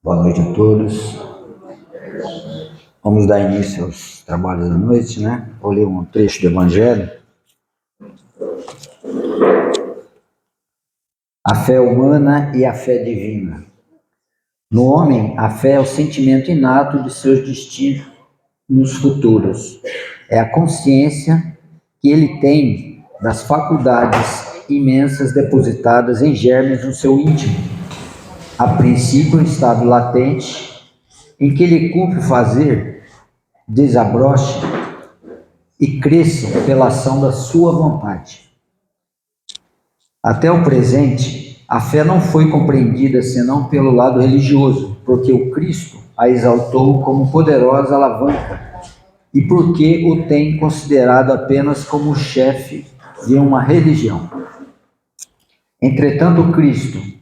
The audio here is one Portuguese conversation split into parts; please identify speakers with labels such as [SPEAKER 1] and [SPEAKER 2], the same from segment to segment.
[SPEAKER 1] Boa noite a todos. Vamos dar início aos trabalhos da noite, né? Vou ler um trecho do Evangelho. A fé humana e a fé divina. No homem, a fé é o sentimento inato de seus destinos futuros. É a consciência que ele tem das faculdades imensas depositadas em germes no seu íntimo. A princípio, em estado latente, em que lhe cumpre fazer, desabroche e cresça pela ação da sua vontade. Até o presente, a fé não foi compreendida senão pelo lado religioso, porque o Cristo a exaltou como poderosa alavanca e porque o tem considerado apenas como o chefe de uma religião. Entretanto, o Cristo,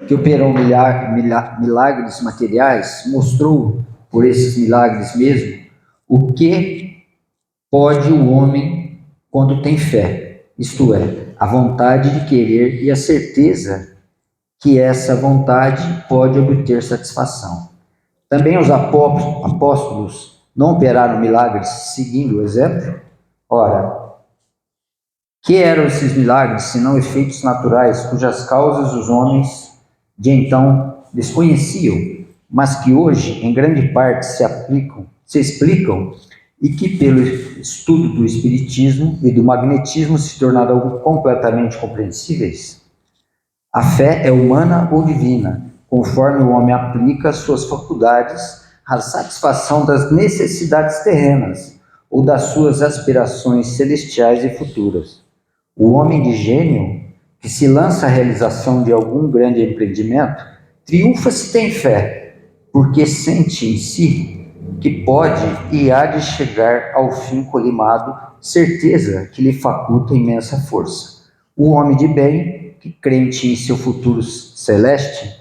[SPEAKER 1] que operou milagres materiais, mostrou por esses milagres mesmo o que pode o homem quando tem fé, isto é, a vontade de querer e a certeza que essa vontade pode obter satisfação. Também os apóstolos não operaram milagres seguindo o exemplo? Ora, que eram esses milagres, senão efeitos naturais, cujas causas os homens de então desconheciam, mas que hoje, em grande parte, se explicam e que, pelo estudo do espiritismo e do magnetismo, se tornaram completamente compreensíveis? A fé é humana ou divina, conforme o homem aplica suas faculdades à satisfação das necessidades terrenas ou das suas aspirações celestiais e futuras. O homem de gênio, que se lança à realização de algum grande empreendimento, triunfa se tem fé, porque sente em si que pode e há de chegar ao fim colimado, certeza que lhe faculta imensa força. O homem de bem, que crente em seu futuro celeste,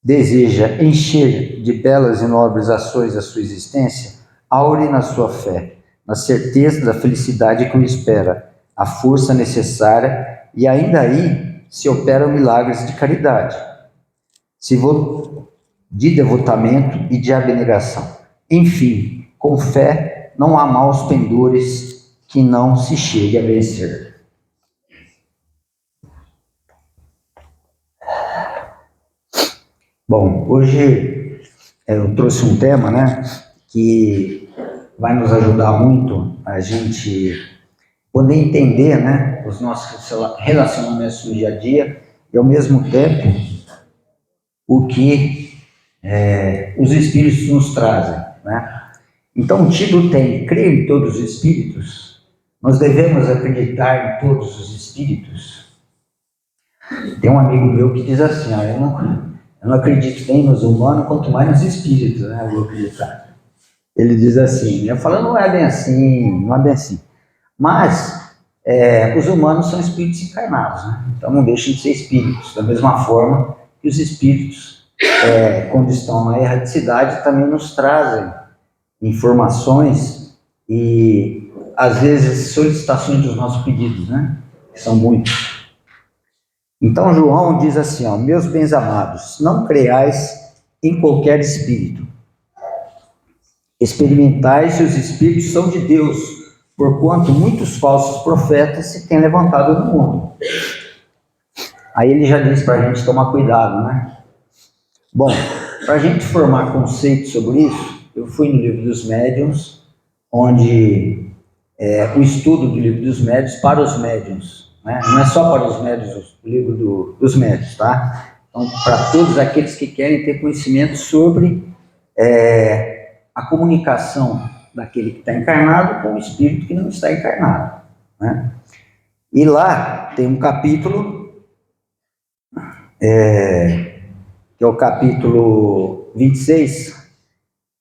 [SPEAKER 1] deseja encher de belas e nobres ações a sua existência, aure na sua fé, na certeza da felicidade que o espera, a força necessária, e ainda aí se operam milagres de caridade, de devotamento e de abnegação. Enfim, com fé não há maus pendores que não se chegue a vencer. Bom, hoje eu trouxe um tema, né, que vai nos ajudar muito a gente poder entender, né, os nossos relacionamentos no dia a dia e, ao mesmo tempo, o que os espíritos nos trazem, né? Então, o título tem: crer em todos os espíritos? Nós devemos acreditar em todos os espíritos? Tem um amigo meu que diz assim: eu não acredito nem nos humanos, quanto mais nos espíritos, né? Eu vou acreditar. Ele diz assim, eu falo, não é bem assim, não é bem assim. Mas os humanos são espíritos encarnados, né? Então não deixam de ser espíritos, da mesma forma que os espíritos, quando estão na erraticidade, também nos trazem informações e, às vezes, solicitações dos nossos pedidos, né? Que são muitos. Então João diz assim, meus bens amados, não creiais em qualquer espírito. Experimentai se os espíritos são de Deus, porquanto muitos falsos profetas se têm levantado no mundo. Aí ele já diz para a gente tomar cuidado, né? Bom, para a gente formar conceito sobre isso, eu fui no Livro dos Médiuns, onde o estudo do Livro dos Médiuns para os médiuns, né? Não é só para os médiuns o Livro dos Médiuns, tá? Então, para todos aqueles que querem ter conhecimento sobre a comunicação daquele que está encarnado com o espírito que não está encarnado, né? E lá tem um capítulo, que é o capítulo 26,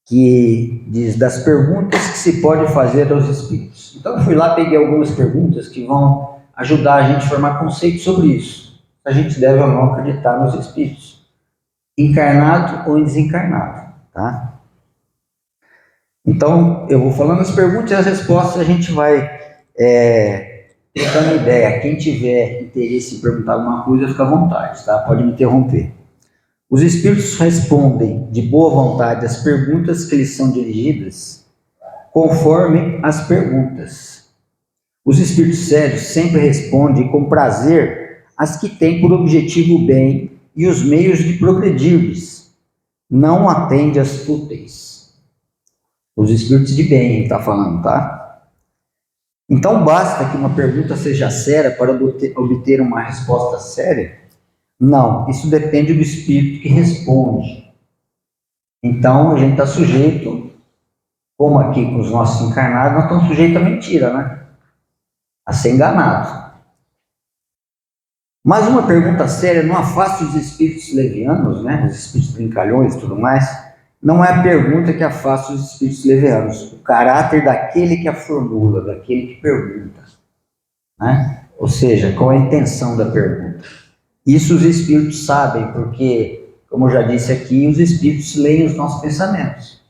[SPEAKER 1] que diz das perguntas que se pode fazer aos espíritos. Então eu fui lá, peguei algumas perguntas que vão ajudar a gente a formar conceito sobre isso. A gente deve ou não acreditar nos espíritos, encarnado ou desencarnado, tá? Então, eu vou falando as perguntas e as respostas, a gente vai trocando ideia. Quem tiver interesse em perguntar alguma coisa, fica à vontade, tá? Pode me interromper. Os espíritos respondem de boa vontade às perguntas que lhes são dirigidas, conforme as perguntas. Os espíritos sérios sempre respondem com prazer às que têm por objetivo o bem e os meios de progredir-lhes. Não atende às fúteis. Os espíritos de bem, está falando, tá? Então basta que uma pergunta seja séria para obter uma resposta séria? Não, isso depende do espírito que responde. Então a gente está sujeito, como aqui com os nossos encarnados, nós estamos sujeitos à mentira, né? A ser enganado. Mas uma pergunta séria não afasta os espíritos levianos, né? Os espíritos brincalhões e tudo mais. Não é a pergunta que afasta os espíritos levianos, o caráter daquele que a formula, daquele que pergunta, né? Ou seja, qual é a intenção da pergunta. Isso os espíritos sabem, porque, como eu já disse aqui, os espíritos leem os nossos pensamentos,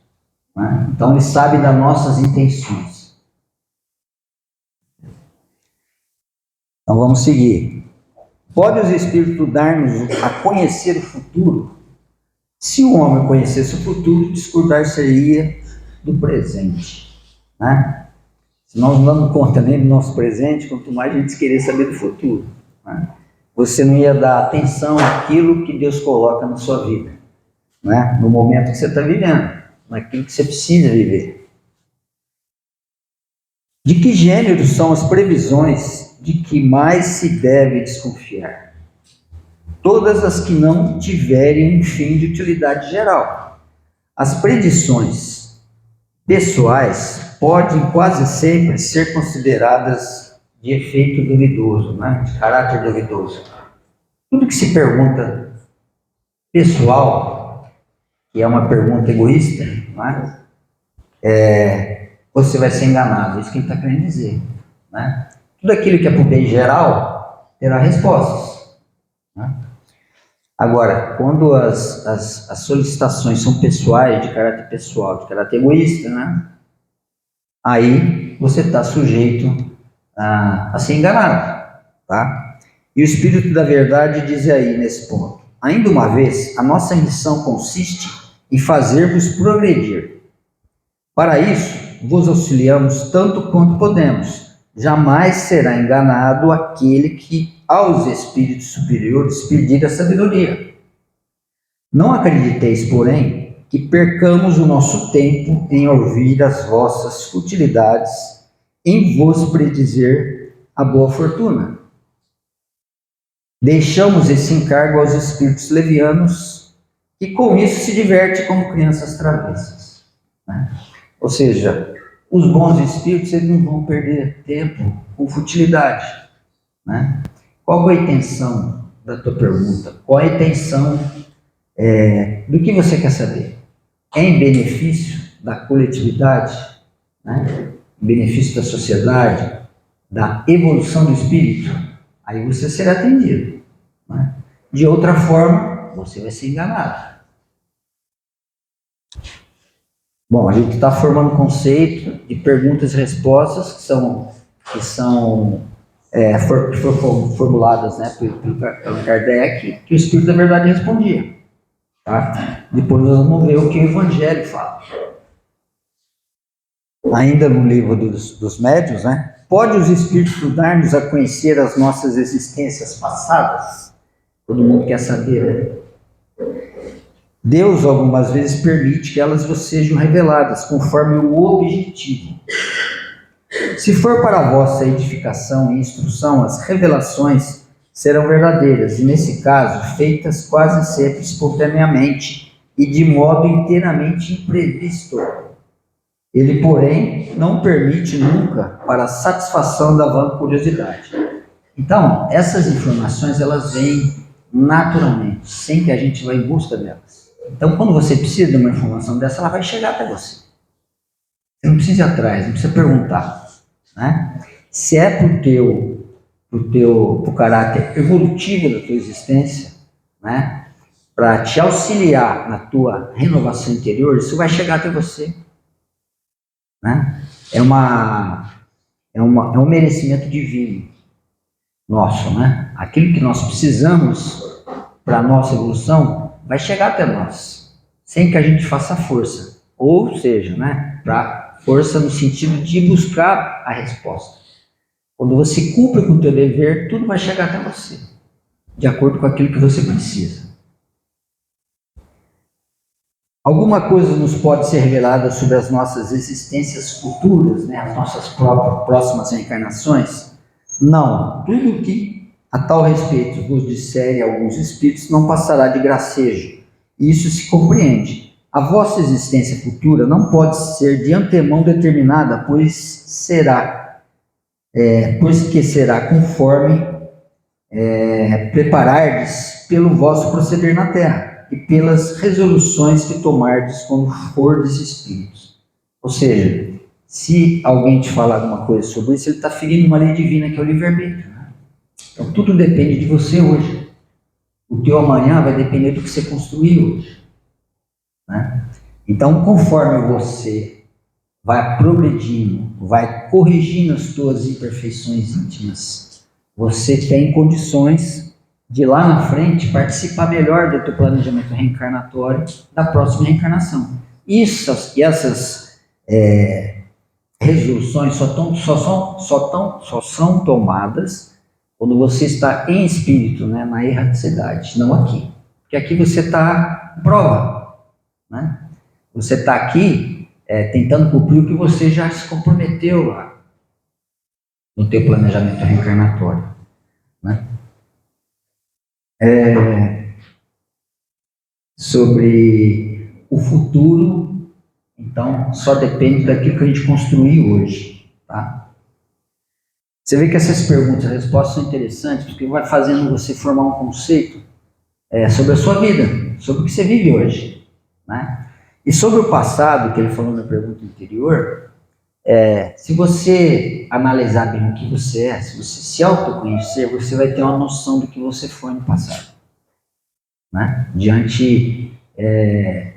[SPEAKER 1] né? Então eles sabem das nossas intenções. Então vamos seguir. Pode os espíritos dar-nos a conhecer o futuro? Se o homem conhecesse o futuro, discordar-se-ia do presente, né? Se nós não damos conta nem do nosso presente, quanto mais a gente querer saber do futuro, né? Você não ia dar atenção àquilo que Deus coloca na sua vida, né? No momento que você está vivendo, naquilo que você precisa viver. De que gênero são as previsões de que mais se deve desconfiar? Todas as que não tiverem um fim de utilidade geral. As predições pessoais podem quase sempre ser consideradas de efeito duvidoso, né? De caráter duvidoso. Tudo que se pergunta pessoal, que é uma pergunta egoísta, né? Você vai ser enganado, é isso que ele está querendo dizer, né? Tudo aquilo que é para o bem geral terá respostas, né? Agora, quando as solicitações são pessoais, de caráter pessoal, de caráter egoísta, né? Aí você está sujeito a ser enganado, tá? E o Espírito da Verdade diz aí nesse ponto: ainda uma vez, a nossa missão consiste em fazer-vos progredir. Para isso, vos auxiliamos tanto quanto podemos. Jamais será enganado aquele que aos espíritos superiores pedir a sabedoria. Não acrediteis, porém, que percamos o nosso tempo em ouvir as vossas futilidades, em vos predizer a boa fortuna. Deixamos esse encargo aos espíritos levianos, que com isso se divertem como crianças travessas, né? Ou seja, os bons espíritos eles não vão perder tempo com futilidade, né? Qual é a intenção da tua pergunta? Qual é a intenção do que você quer saber? É em benefício da coletividade, né? Em benefício da sociedade, da evolução do espírito? Aí você será atendido, né? De outra forma, você vai ser enganado. Bom, a gente está formando um conceito de perguntas e respostas que foram formuladas, né, pelo Kardec, que o Espírito da Verdade respondia, tá? Depois nós vamos ver o que o Evangelho fala. Ainda no livro dos médiuns, né? Pode os Espíritos dar-nos a conhecer as nossas existências passadas? Todo mundo quer saber, né? Deus algumas vezes permite que elas vos sejam reveladas, conforme o objetivo. Se for para a vossa edificação e instrução, as revelações serão verdadeiras, e nesse caso, feitas quase sempre espontaneamente e de modo inteiramente imprevisto. Ele, porém, não permite nunca para a satisfação da vã curiosidade. Então, essas informações, elas vêm naturalmente, sem que a gente vá em busca delas. Então, quando você precisa de uma informação dessa, ela vai chegar até você. Você não precisa ir atrás, não precisa perguntar, né? Se é pro caráter evolutivo da tua existência, né? Para te auxiliar na tua renovação interior, isso vai chegar até você, né? É um merecimento divino nosso, né? Aquilo que nós precisamos para a nossa evolução vai chegar até nós, sem que a gente faça força. Ou seja, né, para força no sentido de buscar a resposta. Quando você cumpre com o teu dever, tudo vai chegar até você, de acordo com aquilo que você precisa. Alguma coisa nos pode ser revelada sobre as nossas existências futuras, né, as nossas próximas reencarnações? Não. Tudo que a tal respeito nos disserem alguns espíritos não passará de gracejo. Isso se compreende. A vossa existência futura não pode ser de antemão determinada, pois que será conforme preparardes pelo vosso proceder na terra e pelas resoluções que tomardes quando fordes espíritos. Ou seja, se alguém te falar alguma coisa sobre isso, ele está ferindo uma lei divina que é o livre-arbítrio. Né? Então tudo depende de você hoje. O teu amanhã vai depender do que você construir hoje. Né? Então, conforme você vai progredindo, vai corrigindo as tuas imperfeições íntimas, você tem condições de lá na frente participar melhor do teu planejamento reencarnatório da próxima reencarnação. Essas resoluções só são tomadas quando você está em espírito, né, na erraticidade, não aqui. Porque aqui você está em prova. Né? Você está aqui tentando cumprir o que você já se comprometeu lá no teu planejamento reencarnatório. Né? Sobre o futuro, então, só depende daquilo que a gente construir hoje. Tá? Você vê que essas perguntas e respostas são interessantes, porque vai fazendo você formar um conceito sobre a sua vida, sobre o que você vive hoje. Né? E sobre o passado, que ele falou na pergunta anterior, se você analisar bem o que você é, se você se autoconhecer, você vai ter uma noção do que você foi no passado, né? Diante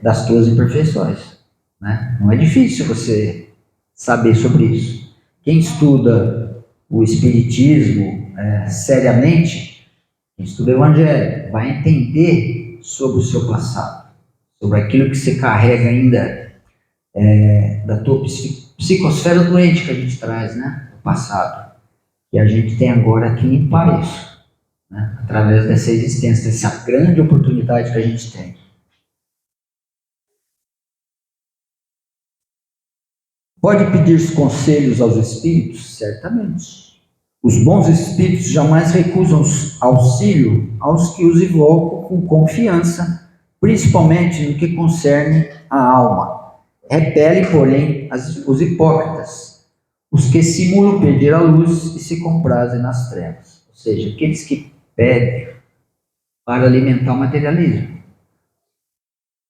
[SPEAKER 1] das suas imperfeições. Né? Não é difícil você saber sobre isso. Quem estuda o Espiritismo seriamente, quem estuda o Evangelho, vai entender sobre o seu passado, sobre aquilo que você carrega ainda da tua psicosfera doente que a gente traz, né, do passado. E a gente tem agora que limpar isso, né, através dessa existência, dessa grande oportunidade que a gente tem. Pode pedir conselhos aos espíritos? Certamente. Os bons espíritos jamais recusam auxílio aos que os invocam com confiança, principalmente no que concerne a alma. Repelem, porém, os hipócritas, os que simulam perder a luz e se comprazem nas trevas. Ou seja, aqueles que pedem para alimentar o materialismo.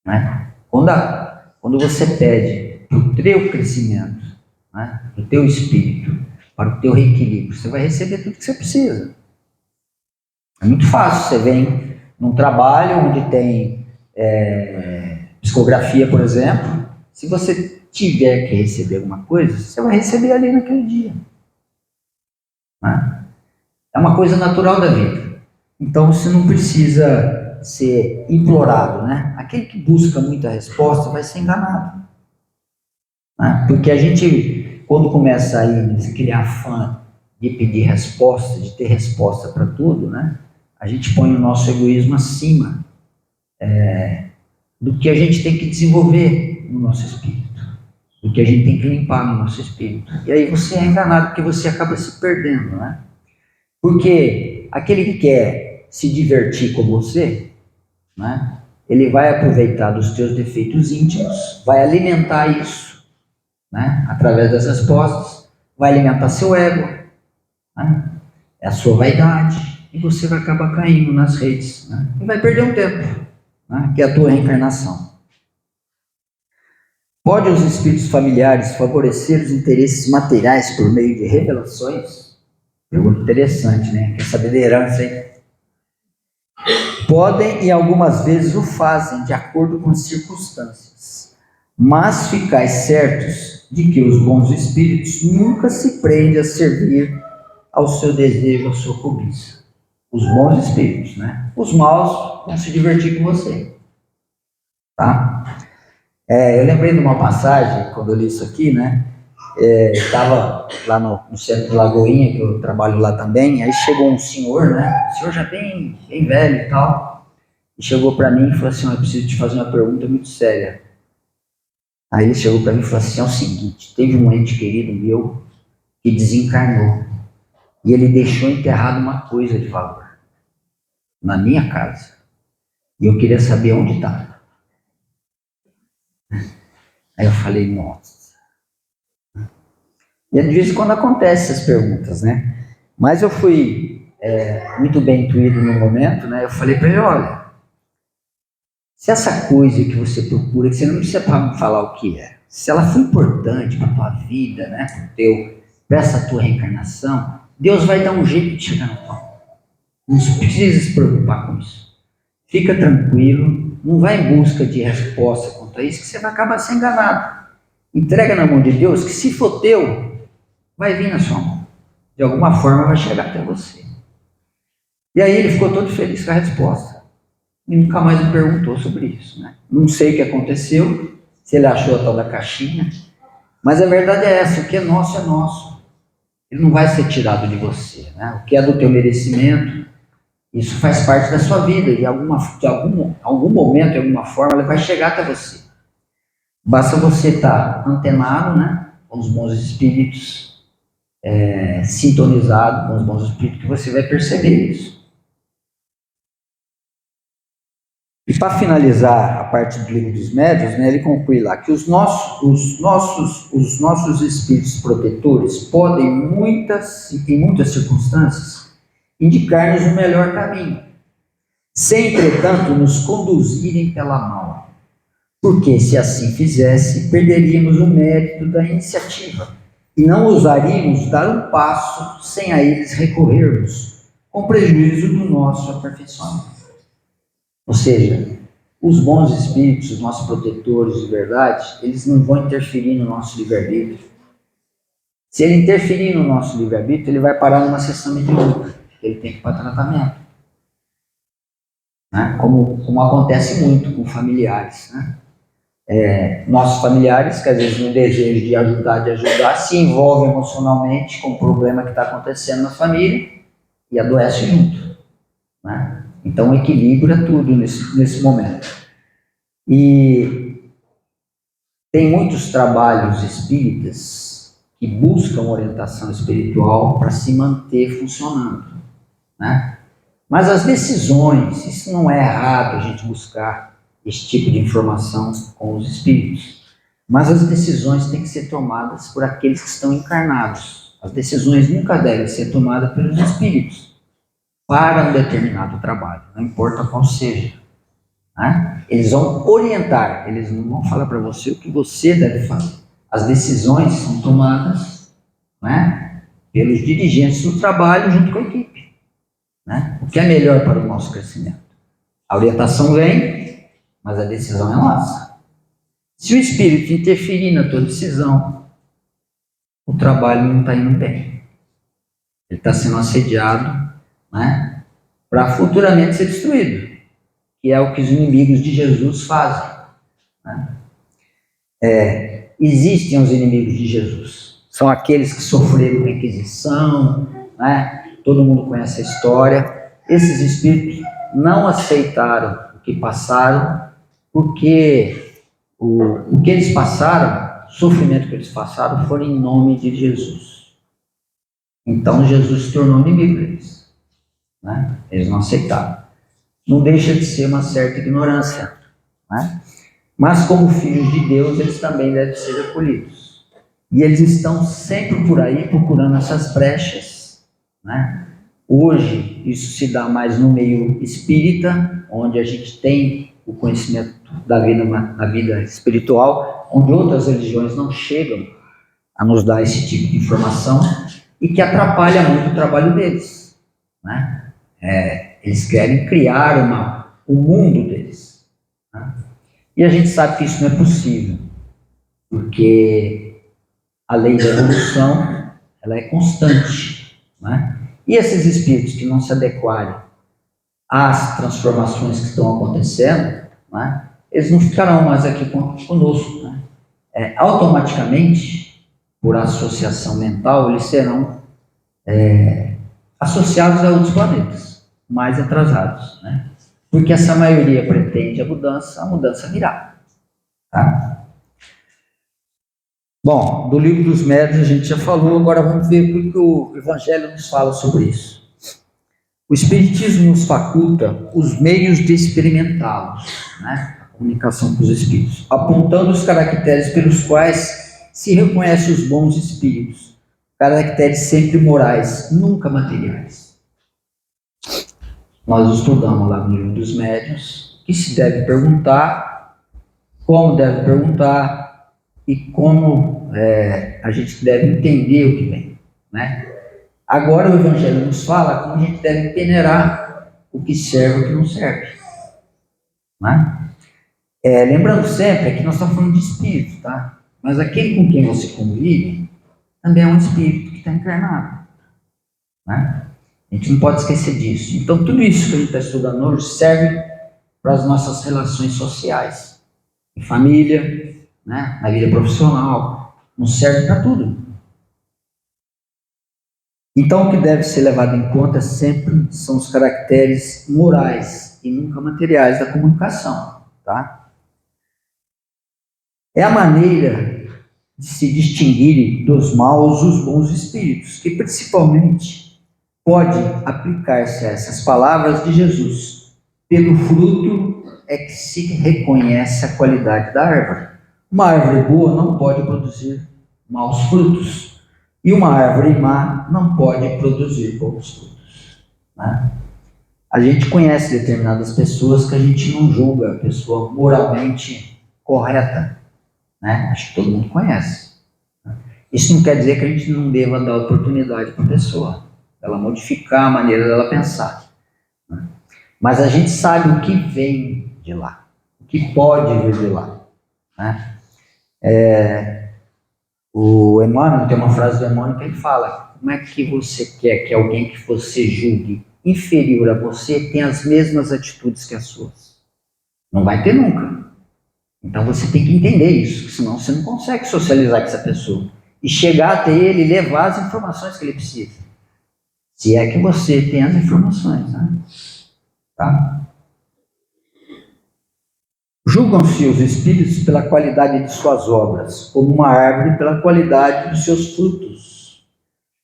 [SPEAKER 1] Né? Quando você pede para o teu crescimento, né, para o teu espírito, para o teu reequilíbrio, você vai receber tudo que você precisa. É muito fácil. Você vem num trabalho onde tem psicografia, por exemplo. Se você tiver que receber alguma coisa, você vai receber ali naquele dia. Né? É uma coisa natural da vida. Então você não precisa ser implorado. Né? Aquele que busca muita resposta vai ser enganado. Né? Porque a gente, quando começa a ir naquele afã de pedir resposta, de ter resposta para tudo, né? A gente põe o nosso egoísmo acima do que a gente tem que desenvolver no nosso espírito, do que a gente tem que limpar no nosso espírito. E aí você é enganado, porque você acaba se perdendo, né? Porque aquele que quer se divertir com você, né, ele vai aproveitar dos teus defeitos íntimos, vai alimentar isso, né, através das respostas, vai alimentar seu ego, né, a sua vaidade, e você vai acabar caindo nas redes, né, e vai perder um tempo, né, que é a tua reencarnação. Pode os espíritos familiares favorecer os interesses materiais por meio de revelações? Pergunta interessante, né? Quer saber da herança, hein? Podem e algumas vezes o fazem de acordo com as circunstâncias, mas ficais certos de que os bons espíritos nunca se prendem a servir ao seu desejo, à sua cobiça. Os bons espíritos, né? Os maus vão se divertir com você. tá? Eu lembrei de uma passagem, quando eu li isso aqui, né? Estava lá no centro de Lagoinha, que eu trabalho lá também, aí chegou um senhor, né? O senhor já bem velho e tal, e chegou para mim e falou assim: eu preciso te fazer uma pergunta muito séria. Aí ele chegou para mim e falou assim: é o seguinte, teve um ente querido meu que desencarnou, e ele deixou enterrado uma coisa de valor na minha casa, e eu queria saber onde está. Aí eu falei: nossa. E de vez em quando acontece essas perguntas, né? Mas eu fui muito bem intuído no momento, né? Eu falei para ele: olha, se essa coisa que você procura, que você não precisa falar o que é, se ela foi importante para a tua vida, né? Para essa tua reencarnação, Deus vai dar um jeito de chegar no pão. Não precisa se preocupar com isso. Fica tranquilo, não vai em busca de resposta quanto a isso, que você vai acabar sendo enganado. Entrega na mão de Deus, que se for teu, vai vir na sua mão. De alguma forma vai chegar até você. E aí ele ficou todo feliz com a resposta. E nunca mais me perguntou sobre isso, né? Não sei o que aconteceu, se ele achou a tal da caixinha, mas a verdade é essa: o que é nosso é nosso. Ele não vai ser tirado de você, né? O que é do teu merecimento, isso faz parte da sua vida, e de algum momento, de alguma forma, ele vai chegar até você. Basta você estar antenado, né, com os bons espíritos, sintonizado com os bons espíritos, que você vai perceber isso. E para finalizar a parte do livro dos médiuns, né, ele conclui lá que os nossos espíritos protetores podem, em muitas circunstâncias, indicar-nos o melhor caminho, sem, entretanto, nos conduzirem pela mão, porque, se assim fizesse, perderíamos o mérito da iniciativa e não ousaríamos dar um passo sem a eles recorrermos, com prejuízo do nosso aperfeiçoamento. Ou seja, os bons espíritos, os nossos protetores de verdade, eles não vão interferir no nosso livre-arbítrio. Se ele interferir no nosso livre-arbítrio, ele vai parar numa sessão mediúnica, ele tem que ir para tratamento. Né? Como acontece muito com familiares. Né? Nossos familiares, que às vezes no desejo de ajudar, se envolvem emocionalmente com o problema que está acontecendo na família e adoece junto. Né? Então, o equilíbrio é tudo nesse momento. E tem muitos trabalhos espíritas que buscam orientação espiritual para se manter funcionando, né? Mas as decisões, isso não é errado a gente buscar esse tipo de informação com os espíritos, mas as decisões têm que ser tomadas por aqueles que estão encarnados. As decisões nunca devem ser tomadas pelos espíritos para um determinado trabalho, não importa qual seja. Né? Eles vão orientar, eles não vão falar para você o que você deve fazer. As decisões são tomadas, né, pelos dirigentes do trabalho junto com a equipe. Né? O que é melhor para o nosso crescimento? A orientação vem, mas a decisão é nossa. Se o espírito interferir na tua decisão, o trabalho não está indo bem. Ele está sendo assediado, né, para futuramente ser destruído, que é o que os inimigos de Jesus fazem. Né? Existem os inimigos de Jesus. São aqueles que sofreram a Inquisição, né? Todo mundo conhece a história. Esses espíritos não aceitaram o que passaram, porque o que eles passaram, o sofrimento que eles passaram, foi em nome de Jesus. Então Jesus se tornou inimigo deles. Né? Eles não aceitaram. Não deixa de ser uma certa ignorância. Né? Mas como filhos de Deus, eles também devem ser acolhidos. E eles estão sempre por aí procurando essas brechas. Né? Hoje, isso se dá mais no meio espírita, onde a gente tem o conhecimento da vida espiritual, onde outras religiões não chegam a nos dar esse tipo de informação e que atrapalha muito o trabalho deles. Né? Eles querem criar o mundo deles. Né? E a gente sabe que isso não é possível, porque a lei da evolução, ela é constante. Né? E esses espíritos que não se adequarem às transformações que estão acontecendo, né, eles não ficarão mais aqui conosco, né? Automaticamente, por associação mental, eles serão associados a outros planetas, mais atrasados, né? Porque essa maioria pretende a mudança virá, tá? Bom, do livro dos médiuns a gente já falou, agora vamos ver o que o Evangelho nos fala sobre isso. O Espiritismo nos faculta os meios de experimentá-los, né? A comunicação com os espíritos, apontando os caracteres pelos quais se reconhece os bons espíritos, caracteres sempre morais, nunca materiais. Nós estudamos lá no livro dos médiuns o que se deve perguntar, como deve perguntar e como a gente deve entender o que vem, né? Agora o Evangelho nos fala como a gente deve peneirar o que serve e o que não serve, né? Lembrando sempre que nós estamos falando de espírito, tá? Mas aquele com quem você convive também é um espírito que está encarnado, né? A gente não pode esquecer disso. Então, tudo isso que a gente está estudando hoje serve para as nossas relações sociais, em família, né? Na vida profissional, não serve para tudo. Então, o que deve ser levado em conta sempre são os caracteres morais e nunca materiais da comunicação, tá? É a maneira de se distinguir dos maus os bons espíritos, que principalmente pode aplicar-se a essas palavras de Jesus. Pelo fruto é que se reconhece a qualidade da árvore. Uma árvore boa não pode produzir maus frutos. E uma árvore má não pode produzir bons frutos, né? A gente conhece determinadas pessoas que a gente não julga a pessoa moralmente correta, né? Acho que todo mundo conhece. Isso não quer dizer que a gente não deva dar oportunidade para a pessoa, ela modificar a maneira dela pensar, né? Mas a gente sabe o que vem de lá, o que pode vir de lá, né? O Emmanuel, tem uma frase do Emmanuel que ele fala: como é que você quer que alguém que você julgue inferior a você tenha as mesmas atitudes que as suas? Não vai ter nunca. Então você tem que entender isso, senão você não consegue socializar com essa pessoa e chegar até ele e levar as informações que ele precisa. Se é que você tem as informações, né? Tá? Julgam-se os espíritos pela qualidade de suas obras, como uma árvore pela qualidade dos seus frutos.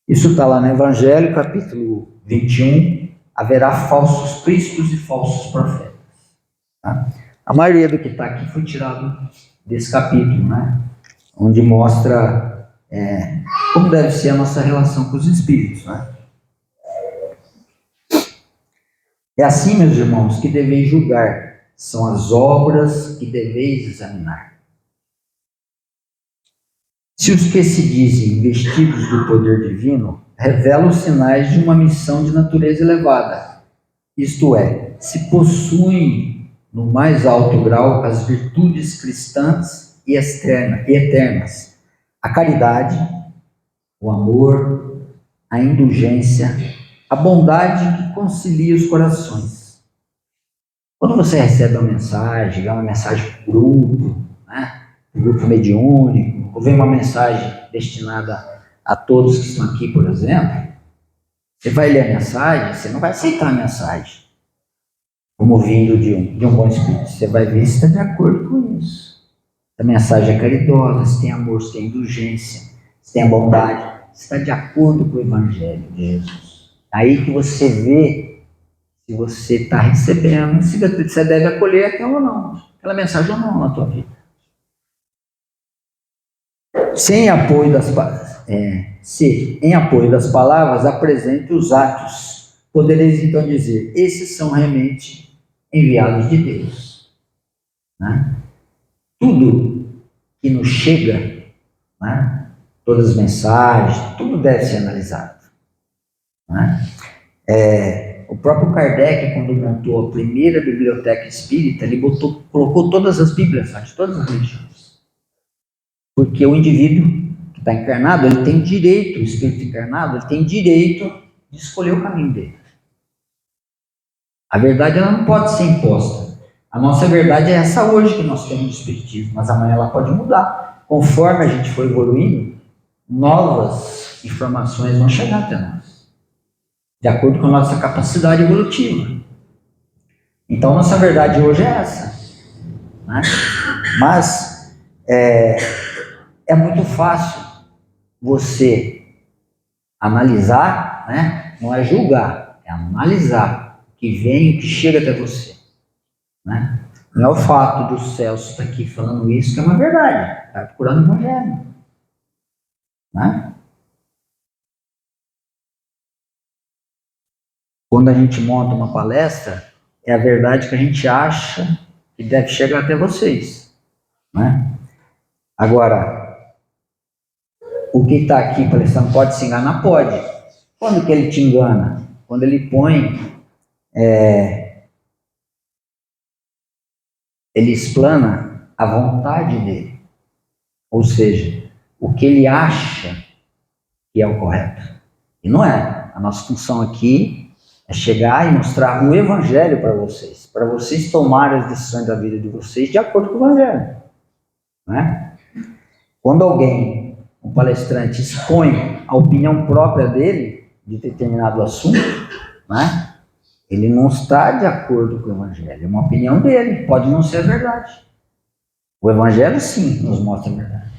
[SPEAKER 1] Isso está lá no Evangelho, capítulo 21. Haverá falsos cristos e falsos profetas. Tá? A maioria do que está aqui foi tirado desse capítulo, né? Onde mostra como deve ser a nossa relação com os espíritos, né? É assim, meus irmãos, que deveis julgar. São as obras que deveis examinar. Se os que se dizem investidos do poder divino revelam os sinais de uma missão de natureza elevada, isto é, se possuem no mais alto grau as virtudes cristãs e eternas, a caridade, o amor, a indulgência, a bondade que concilia os corações. Quando você recebe uma mensagem para o grupo, né, para o grupo mediúnico, ou vem uma mensagem destinada a todos que estão aqui, por exemplo, você vai ler a mensagem, você não vai aceitar a mensagem como vindo de um bom espírito. Você vai ver se está de acordo com isso. A mensagem é caridosa, se tem amor, se tem indulgência, se tem a bondade, se está de acordo com o Evangelho de Jesus. Aí que você vê se você está recebendo, se você deve acolher aquela mensagem ou não na tua vida. Se em apoio das palavras apresente os atos, podereis então dizer: esses são realmente enviados de Deus, né? Tudo que nos chega, né? Todas as mensagens, tudo deve ser analisado, né? O próprio Kardec, quando montou a primeira biblioteca espírita, ele colocou todas as Bíblias, de todas as religiões. Porque o indivíduo que está encarnado, ele tem direito, o espírito encarnado, ele tem direito de escolher o caminho dele. A verdade, ela não pode ser imposta. A nossa verdade é essa hoje que nós temos no Espiritismo, mas amanhã ela pode mudar. Conforme a gente for evoluindo, novas informações vão chegar até nós, de acordo com a nossa capacidade evolutiva. Então, nossa verdade hoje é essa, né? Mas é muito fácil você analisar, né? Não é julgar, é analisar o que vem, o que chega até você, né? Não é o fato do Celso estar aqui falando isso que é uma verdade, está procurando o evangelho, né? Quando a gente monta uma palestra, é a verdade que a gente acha que deve chegar até vocês, né? Agora, o que está aqui palestrando pode se enganar? Pode. Quando que ele te engana? Quando ele põe, ele explana a vontade dele, ou seja, o que ele acha que é o correto. E não é. A nossa função aqui é chegar e mostrar o evangelho para vocês tomarem as decisões da vida de vocês de acordo com o evangelho, né? Quando alguém, um palestrante, expõe a opinião própria dele de determinado assunto, né? Ele não está de acordo com o evangelho, é uma opinião dele, pode não ser verdade. O evangelho, sim, nos mostra a verdade.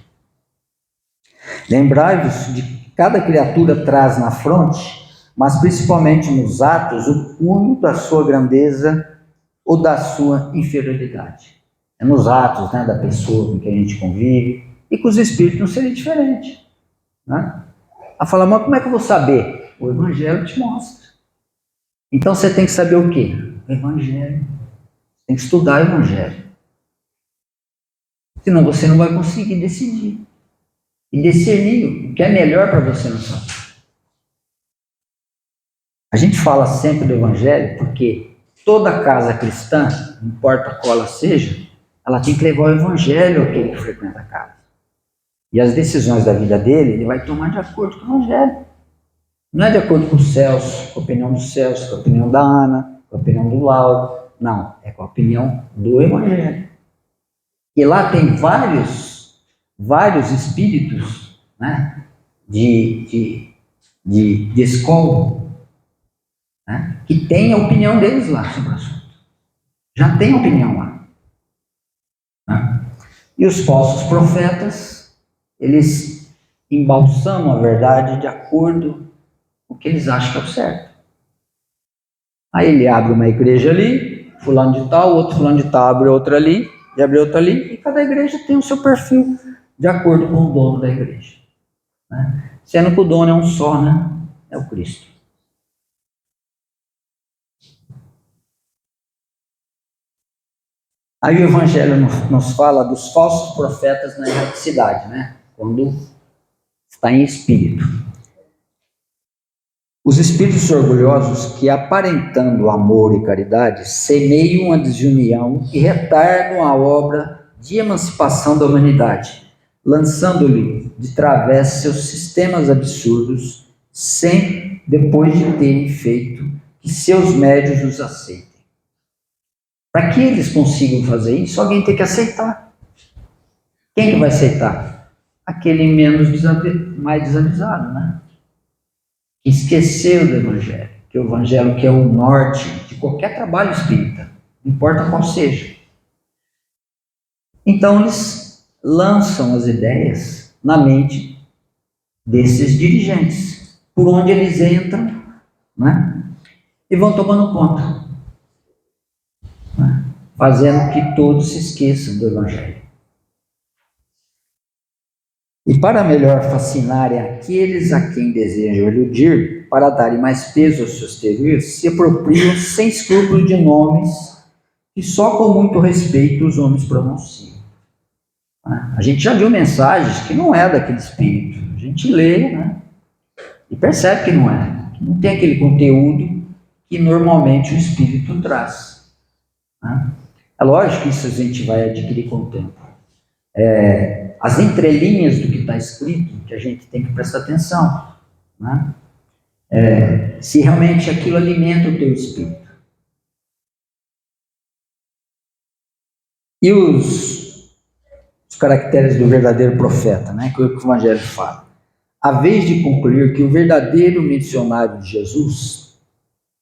[SPEAKER 1] Lembrai-vos de que cada criatura traz na fronte, mas principalmente nos atos, o cunho da sua grandeza ou da sua inferioridade. É nos atos, né, da pessoa com quem a gente convive, e com os espíritos não seria diferente, né? A falar, mas como é que eu vou saber? O evangelho te mostra. Então você tem que saber o quê? O evangelho. Tem que estudar o evangelho. Senão você não vai conseguir decidir. E discernir o que é melhor para você na sua vida. A gente fala sempre do evangelho porque toda casa cristã, não importa qual ela seja, ela tem que levar o evangelho àquele que frequenta a casa. E as decisões da vida dele, ele vai tomar de acordo com o evangelho. Não é de acordo com o Celso, com a opinião do Celso, com a opinião da Ana, com a opinião do Lauro. Não, é com a opinião do evangelho. E lá tem vários espíritos, né, de escola, né, que tem a opinião deles lá sobre o assunto. Já tem opinião lá, né? E os falsos profetas, eles embalsamam a verdade de acordo com o que eles acham que é o certo. Aí ele abre uma igreja ali, fulano de tal, outro fulano de tal abre outra ali, e abre outra ali, e cada igreja tem o seu perfil de acordo com o dono da igreja, né? Sendo que o dono é um só, né? É o Cristo. Aí o Evangelho nos fala dos falsos profetas na erraticidade, né? Quando está em espírito. Os espíritos orgulhosos que, aparentando amor e caridade, semeiam a desunião e retardam a obra de emancipação da humanidade, lançando-lhe de través seus sistemas absurdos, sem depois de terem feito que seus médios os aceitem. Para que eles consigam fazer isso, alguém tem que aceitar. Quem que vai aceitar? Aquele mais desavisado, né? Que esqueceu do Evangelho, que o Evangelho que é o norte de qualquer trabalho espírita, não importa qual seja. Então eles lançam as ideias na mente desses dirigentes, por onde eles entram, né? E vão tomando conta, né? Fazendo que todos se esqueçam do Evangelho. E para melhor fascinarem aqueles a quem desejam iludir, para darem mais peso aos seus teorias, se apropriam sem escrúpulo de nomes que só com muito respeito os homens pronunciam. A gente já viu mensagens que não é daquele espírito. A gente lê, né, e percebe que não é. Que não tem aquele conteúdo que normalmente o espírito traz, né? É lógico que isso a gente vai adquirir com o tempo. As entrelinhas do que está escrito, que a gente tem que prestar atenção, né? Se realmente aquilo alimenta o teu espírito. E os caracteres do verdadeiro profeta, né, que o Evangelho fala. A vez de concluir que o verdadeiro missionário de Jesus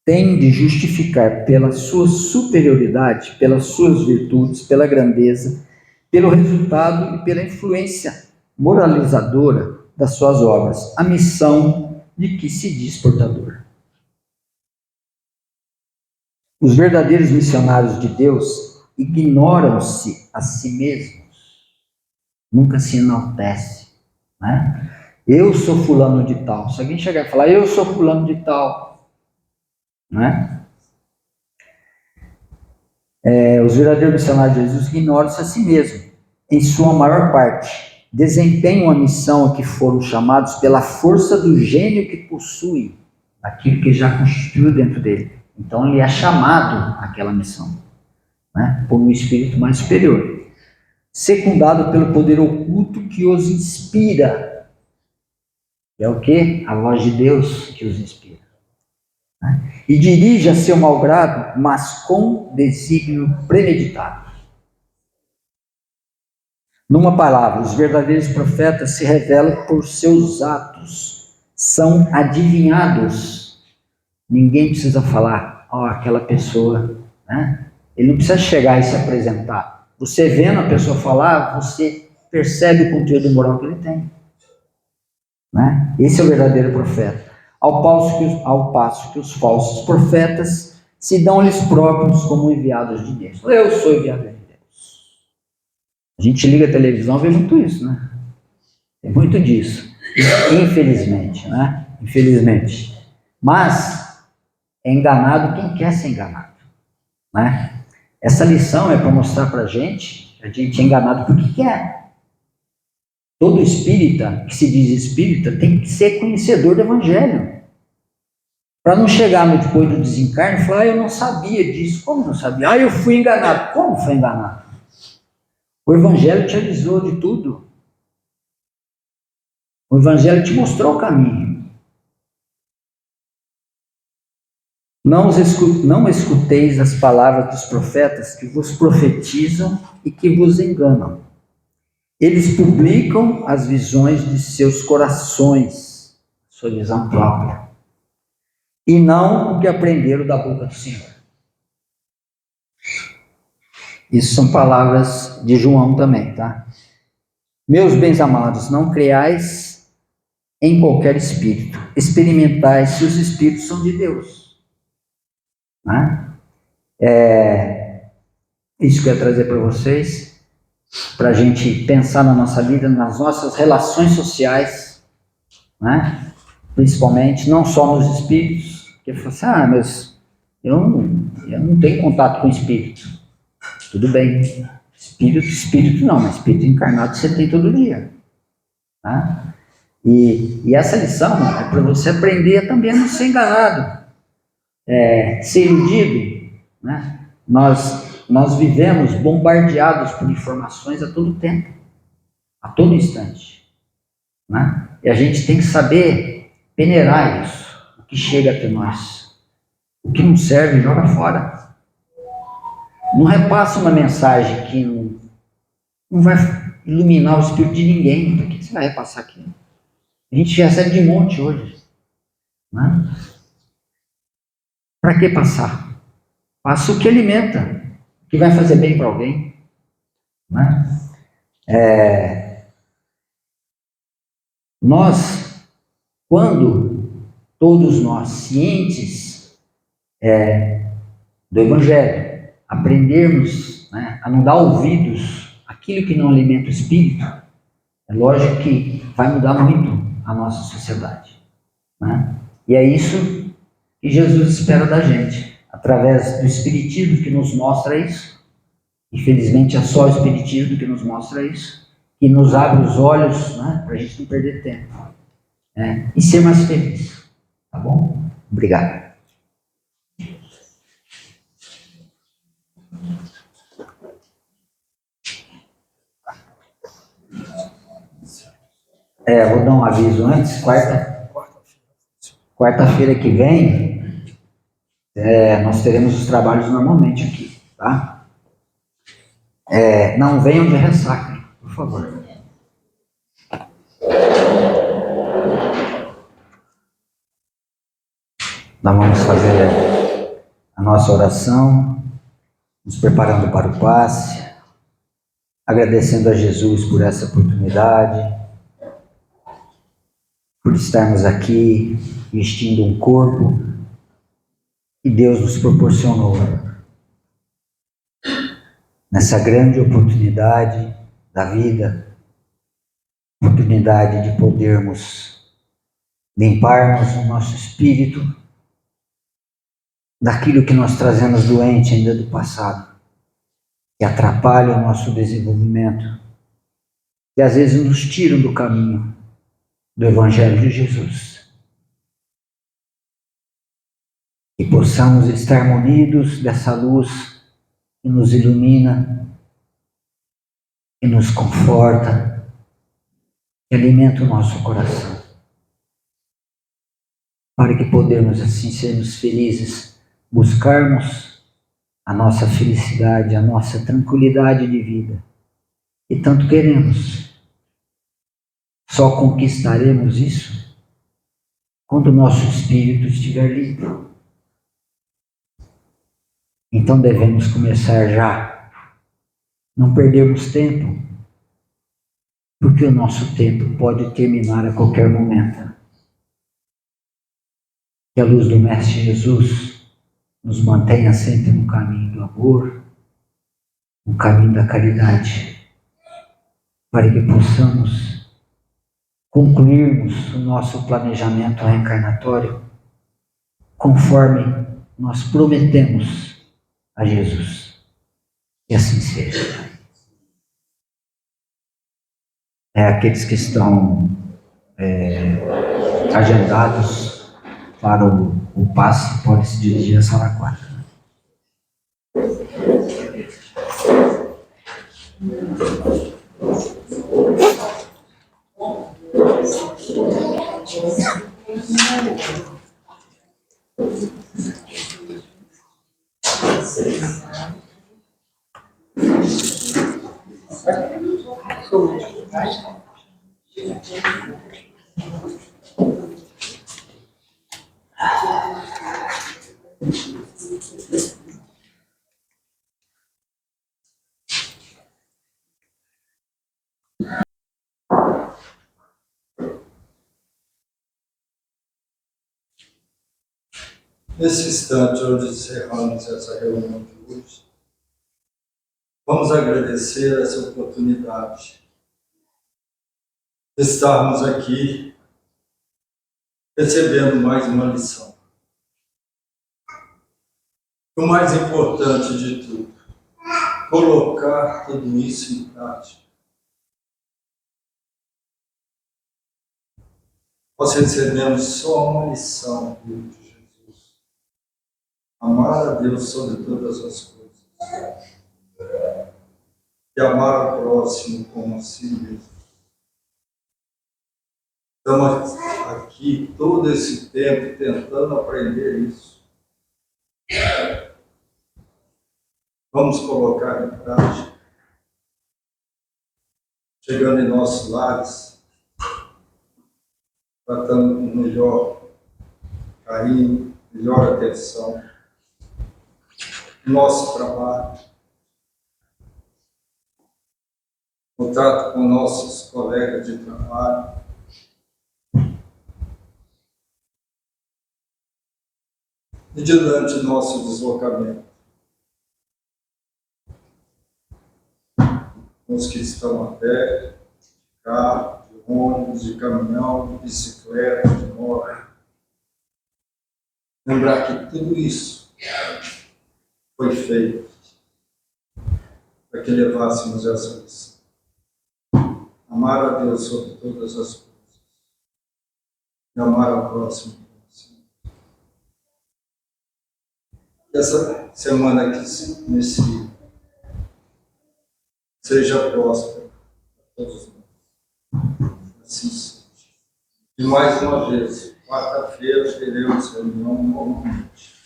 [SPEAKER 1] tem de justificar pela sua superioridade, pelas suas virtudes, pela grandeza, pelo resultado e pela influência moralizadora das suas obras, a missão de que se diz portador. Os verdadeiros missionários de Deus ignoram-se a si mesmos, nunca se enaltece, né? Eu sou fulano de tal. Se alguém chegar e falar, eu sou fulano de tal, né? Os verdadeiros missionários de Jesus ignoram-se a si mesmos, em sua maior parte. Desempenham a missão a que foram chamados pela força do gênio que possui, aquilo que já constituiu dentro dele. Então ele é chamado àquela missão, né? Por um espírito mais superior, secundado pelo poder oculto que os inspira. É o quê? A voz de Deus que os inspira. Né? E dirige a seu malgrado, mas com desígnio premeditado. Numa palavra, os verdadeiros profetas se revelam por seus atos, são adivinhados. Ninguém precisa falar, aquela pessoa, né? Ele não precisa chegar e se apresentar. Você vendo a pessoa falar, você percebe o conteúdo moral que ele tem, né? Esse é o verdadeiro profeta. Ao passo que os falsos profetas se dão eles próprios como enviados de Deus. Eu sou enviado de Deus. A gente liga a televisão e vê muito isso, né? Tem muito disso. Infelizmente, né? Infelizmente. Mas é enganado quem quer ser enganado, né? Essa lição é para mostrar para a gente é enganado porque quer. Todo espírita que se diz espírita tem que ser conhecedor do Evangelho. Para não chegar no depois do desencarne e falar, eu não sabia disso. Como não sabia? Eu fui enganado. Como foi enganado? O Evangelho te avisou de tudo. O Evangelho te mostrou o caminho. Não escuteis as palavras dos profetas que vos profetizam e que vos enganam. Eles publicam as visões de seus corações, sua visão própria, e não o que aprenderam da boca do Senhor. Isso são palavras de João também, tá? Meus bens amados, não creais em qualquer espírito. Experimentai se os espíritos são de Deus. Né? Isso que eu ia trazer para vocês, para a gente pensar na nossa vida, nas nossas relações sociais, né? Principalmente, não só nos espíritos, porque você fala assim, mas eu não tenho contato com espíritos. Tudo bem, espírito não, mas espírito encarnado você tem todo dia. Tá? E essa lição é para você aprender também a não ser enganado, ser iludido. Né? Nós vivemos bombardeados por informações a todo tempo, a todo instante. Né? E a gente tem que saber peneirar isso, o que chega até nós. O que não serve, joga fora. Não repassa uma mensagem que não vai iluminar o espírito de ninguém. Por que você vai repassar aquilo? A gente recebe de monte hoje. Né? Para que passar? Passa o que alimenta, que vai fazer bem para alguém. Né? Quando todos nós, cientes do Evangelho, aprendermos, né, a não dar ouvidos àquilo que não alimenta o espírito, é lógico que vai mudar muito a nossa sociedade. Né? E é isso que Jesus espera da gente, através do Espiritismo que nos mostra isso. Infelizmente é só o Espiritismo que nos mostra isso, que nos abre os olhos, né, para a gente não perder tempo, né, e ser mais feliz. Tá bom? Obrigado. Vou dar um aviso antes. Quarta-feira que vem, nós teremos os trabalhos normalmente aqui, tá? Não venham de ressaca, por favor. Nós vamos fazer a nossa oração, nos preparando para o passe, agradecendo a Jesus por essa oportunidade, por estarmos aqui vestindo um corpo que Deus nos proporcionou. Nessa grande oportunidade da vida, oportunidade de podermos limparmos o nosso espírito daquilo que nós trazemos doente ainda do passado, que atrapalha o nosso desenvolvimento, que às vezes nos tiram do caminho do Evangelho de Jesus. E possamos estar munidos dessa luz que nos ilumina, que nos conforta, que alimenta o nosso coração, para que podemos assim sermos felizes, buscarmos a nossa felicidade, a nossa tranquilidade de vida, e tanto queremos. Só conquistaremos isso quando o nosso espírito estiver limpo. Então devemos começar já, não perdermos tempo, porque o nosso tempo pode terminar a qualquer momento. Que a luz do Mestre Jesus nos mantenha sempre no caminho do amor, no caminho da caridade, para que possamos concluirmos o nosso planejamento reencarnatório conforme nós prometemos a Jesus. E assim seja. Aqueles que estão agendados para o passe podem se dirigir à sala 4.
[SPEAKER 2] Nesse instante, onde encerramos essa reunião de hoje, vamos agradecer essa oportunidade de estarmos aqui recebendo mais uma lição. O mais importante de tudo, colocar tudo isso em prática. Nós recebemos só uma lição de Jesus: amar a Deus sobre todas as coisas e amar o próximo como a si mesmo. Estamos aqui todo esse tempo tentando aprender isso. Vamos colocar em prática, chegando em nossos lares, tratando com melhor carinho, melhor atenção, nosso trabalho, o trato com nossos colegas de trabalho, e durante o nosso deslocamento, os que estão a pé, de carro, de ônibus, de caminhão, de bicicleta, de moto. Lembrar que tudo isso foi feito para que levássemos essa lição. Amar a Deus sobre todas as coisas e amar ao próximo como a si mesmo. Essa semana que se inicia seja próspera para todos nós. Assim seja. E mais uma vez, quarta-feira teremos reunião normalmente.